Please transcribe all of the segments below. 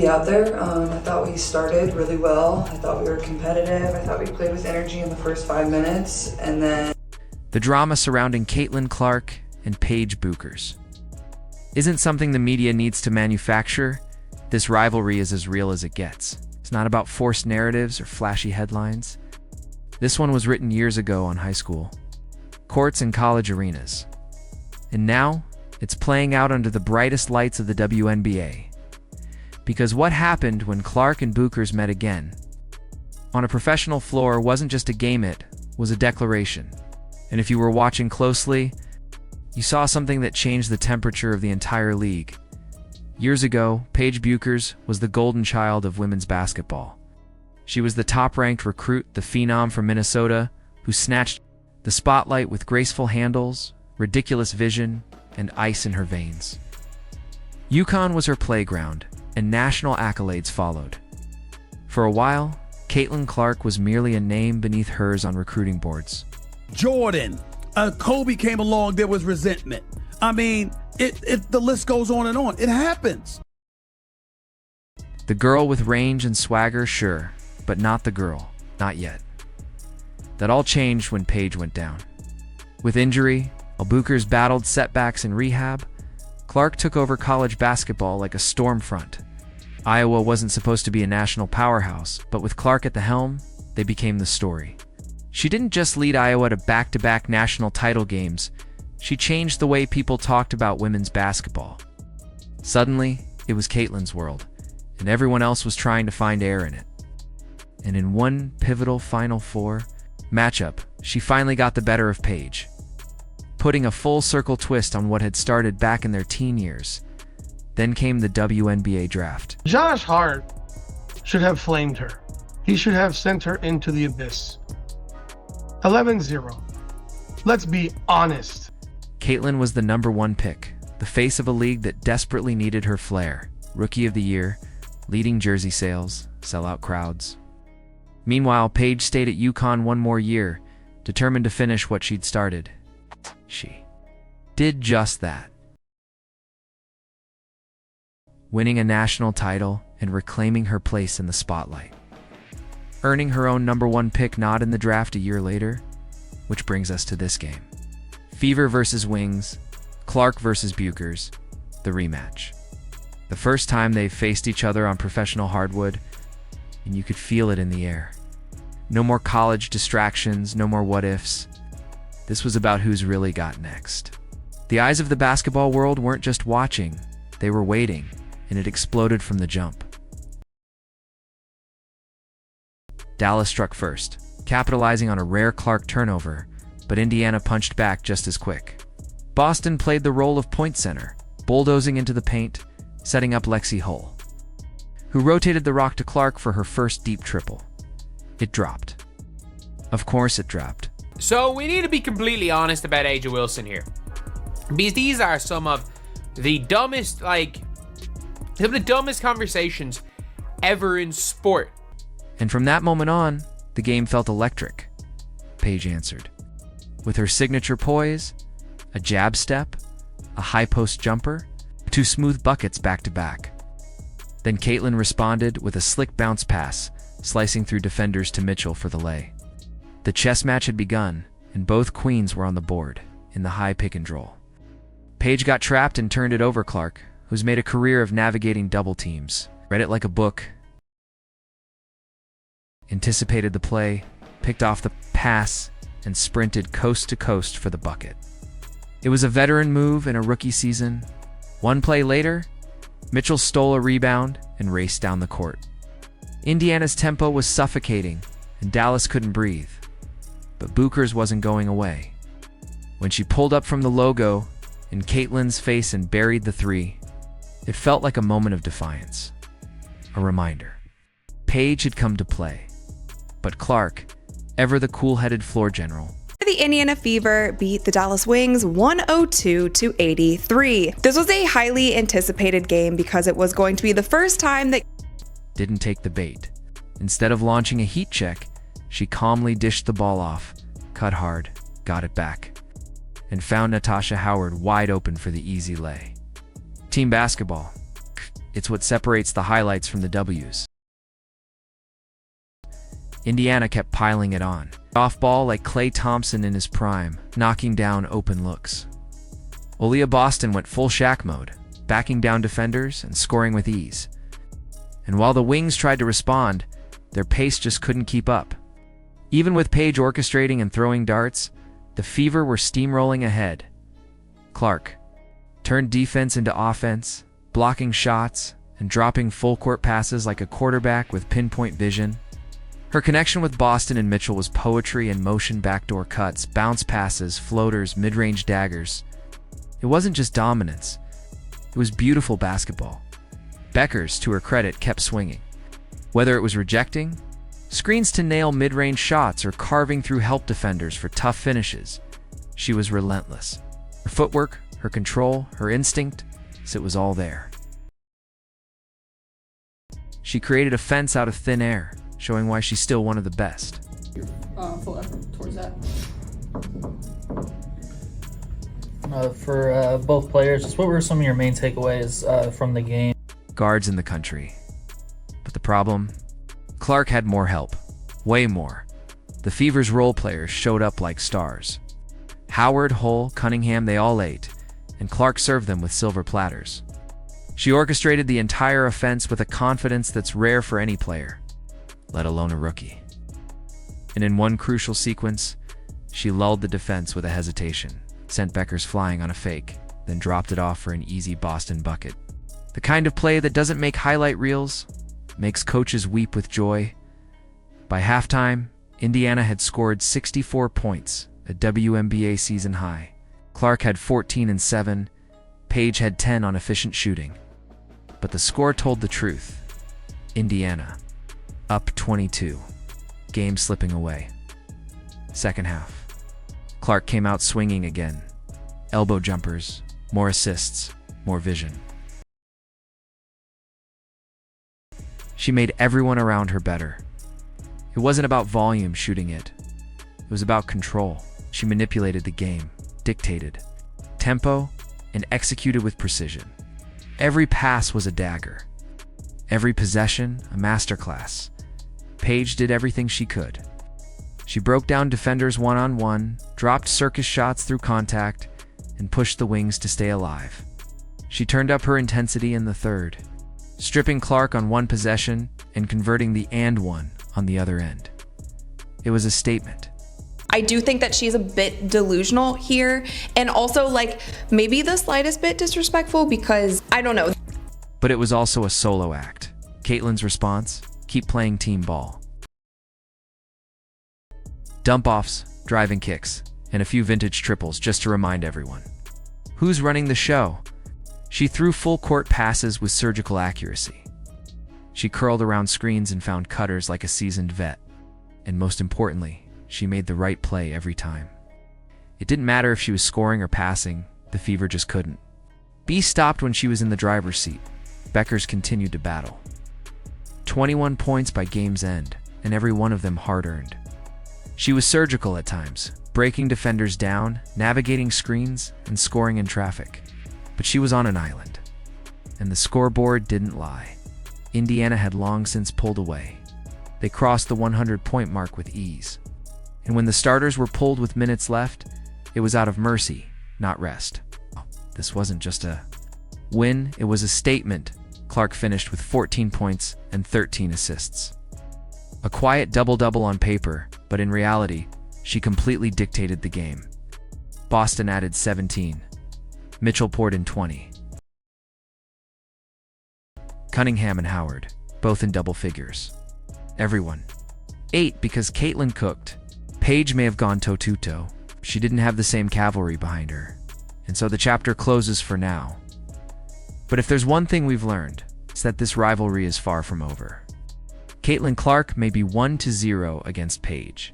Be out there. I thought we started really well. I thought we were competitive. I thought we played with energy in the first 5 minutes, and then The drama surrounding Caitlin Clark and Paige Bueckers isn't something the media needs to manufacture. This rivalry is as real as it gets. It's not about forced narratives or flashy headlines. This one was written years ago on high school courts and college arenas. And now, it's playing out under the brightest lights of the WNBA. Because what happened when Clark and Bueckers met again on a professional floor wasn't just a game, it was a declaration. And if you were watching closely, you saw something that changed the temperature of the entire league. Years ago, Paige Bueckers was the golden child of women's basketball. She was the top-ranked recruit, the phenom from Minnesota, who snatched the spotlight with graceful handles, ridiculous vision, and ice in her veins. UConn was her playground, and national accolades followed. For a while, Caitlin Clark was merely a name beneath hers on recruiting boards. Jordan, Kobe came along, there was resentment. I mean, the list goes on and on. It happens. The girl with range and swagger, sure, but not the girl, not yet. That all changed when Paige went down. With injury, while Bueckers battled setbacks in rehab, Clark took over college basketball like a storm front. Iowa wasn't supposed to be a national powerhouse, but with Clark at the helm, they became the story. She didn't just lead Iowa to back-to-back national title games, she changed the way people talked about women's basketball. Suddenly, it was Caitlin's world, and everyone else was trying to find air in it. And in one pivotal Final Four matchup, she finally got the better of Paige, putting a full-circle twist on what had started back in their teen years. Then came the WNBA draft. Josh Hart should have flamed her. He should have sent her into the abyss. 11-0. Let's be honest. Caitlin was the #1 pick, the face of a league that desperately needed her flair. Rookie of the Year, leading jersey sales, sellout crowds. Meanwhile, Paige stayed at UConn one more year, determined to finish what she'd started. She did just that, winning a national title and reclaiming her place in the spotlight, earning her own #1 pick nod in the draft a year later, which brings us to this game. Fever versus Wings, Clark versus Bueckers, the rematch. The first time they faced each other on professional hardwood, and you could feel it in the air. No more college distractions, no more what-ifs. This was about who's really got next. The eyes of the basketball world weren't just watching, they were waiting, and it exploded from the jump. Dallas struck first, capitalizing on a rare Clark turnover, but Indiana punched back just as quick. Boston played the role of point center, bulldozing into the paint, setting up Lexi Hull, who rotated the rock to Clark for her first deep triple. It dropped. Of course it dropped. So we need to be completely honest about A'ja Wilson here, because these are some of the dumbest conversations ever in sport. And from that moment on, the game felt electric. Paige answered, with her signature poise, a jab step, a high post jumper, 2 smooth buckets back to back. Then Caitlin responded with a slick bounce pass, slicing through defenders to Mitchell for the lay. The chess match had begun, and both queens were on the board, in the high pick and roll. Paige got trapped and turned it over Clark, who's made a career of navigating double teams. Read it like a book, anticipated the play, picked off the pass, and sprinted coast to coast for the bucket. It was a veteran move in a rookie season. One play later, Mitchell stole a rebound and raced down the court. Indiana's tempo was suffocating, and Dallas couldn't breathe. But Bueckers wasn't going away. When she pulled up from the logo in Caitlin's face and buried the 3, it felt like a moment of defiance. A reminder. Paige had come to play. But Clark, ever the cool-headed floor general, The Indiana Fever beat the Dallas Wings 102-83. This was a highly anticipated game because it was going to be the first time that didn't take the bait. Instead of launching a heat check, she calmly dished the ball off, cut hard, got it back, and found Natasha Howard wide open for the easy lay. Team basketball. It's what separates the highlights from the W's. Indiana kept piling it on. Off ball like Klay Thompson in his prime, knocking down open looks. Aaliyah Boston went full Shaq mode, backing down defenders and scoring with ease. And while the Wings tried to respond, their pace just couldn't keep up. Even with Paige orchestrating and throwing darts, the Fever were steamrolling ahead. Clark turned defense into offense, blocking shots and dropping full-court passes like a quarterback with pinpoint vision. Her connection with Boston and Mitchell was poetry in motion, backdoor cuts, bounce passes, floaters, mid-range daggers. It wasn't just dominance. It was beautiful basketball. Bueckers, to her credit, kept swinging. Whether it was rejecting screens to nail mid-range shots or carving through help defenders for tough finishes, she was relentless. Her footwork, her control, her instinct, it was all there. She created a fence out of thin air, showing why she's still one of the best. Full effort towards that. For both players, just what were some of your main takeaways from the game? Guards in the country. But the problem? Clark had more help. Way more. The Fever's role players showed up like stars. Howard, Hull, Cunningham, they all ate, and Clark served them with silver platters. She orchestrated the entire offense with a confidence that's rare for any player, let alone a rookie. And in one crucial sequence, she lulled the defense with a hesitation, sent Bueckers flying on a fake, then dropped it off for an easy Boston bucket. The kind of play that doesn't make highlight reels, makes coaches weep with joy. By halftime, Indiana had scored 64 points, a WNBA season high. Clark had 14 and 7, Paige had 10 on efficient shooting. But the score told the truth. Indiana, up 22, game slipping away. Second half, Clark came out swinging again. Elbow jumpers, more assists, more vision. She made everyone around her better. It wasn't about volume shooting it. It was about control. She manipulated the game, dictated tempo, and executed with precision. Every pass was a dagger. Every possession, a masterclass. Paige did everything she could. She broke down defenders one-on-one, dropped circus shots through contact, and pushed the Wings to stay alive. She turned up her intensity in the third, stripping Clark on one possession and converting the and one on the other end. It was a statement. I do think that she's a bit delusional here, and also like maybe the slightest bit disrespectful because I don't know. But it was also a solo act. Caitlin's response, keep playing team ball. Dump-offs, driving kicks, and a few vintage triples just to remind everyone. Who's running the show? She threw full-court passes with surgical accuracy. She curled around screens and found cutters like a seasoned vet. And most importantly, she made the right play every time. It didn't matter if she was scoring or passing, the Fever just couldn't. B stopped when she was in the driver's seat. Bueckers continued to battle. 21 points by game's end, and every one of them hard-earned. She was surgical at times, breaking defenders down, navigating screens, and scoring in traffic. But she was on an island, and the scoreboard didn't lie. Indiana had long since pulled away. They crossed the 100-point mark with ease. And when the starters were pulled with minutes left, it was out of mercy, not rest. This wasn't just a win, it was a statement. Clark finished with 14 points and 13 assists. A quiet double-double on paper, but in reality, she completely dictated the game. Boston added 17. Mitchell poured in 20. Cunningham and Howard, both in double figures. Everyone. 8 because Caitlin cooked. Paige may have gone toe-to-toe. She didn't have the same cavalry behind her. And so the chapter closes for now. But if there's one thing we've learned, it's that this rivalry is far from over. Caitlin Clark may be 1-0 against Paige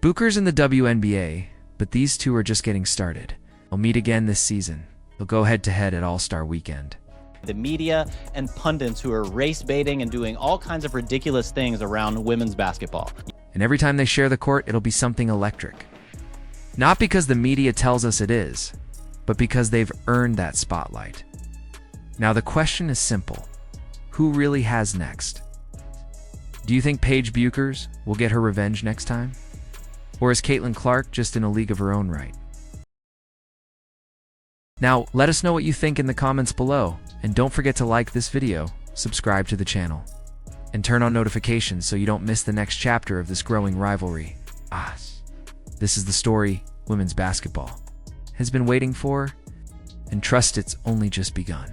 Bueckers in the WNBA, but these two are just getting started. They'll meet again this season. They'll go head-to-head at All-Star Weekend. The media and pundits who are race baiting and doing all kinds of ridiculous things around women's basketball. And every time they share the court, it'll be something electric. Not because the media tells us it is, but because they've earned that spotlight. Now the question is simple. Who really has next? Do you think Paige Bueckers will get her revenge next time? Or is Caitlin Clark just in a league of her own right? Now, let us know what you think in the comments below, and don't forget to like this video, subscribe to the channel, and turn on notifications so you don't miss the next chapter of this growing rivalry. This is the story women's basketball has been waiting for, and trust it's only just begun.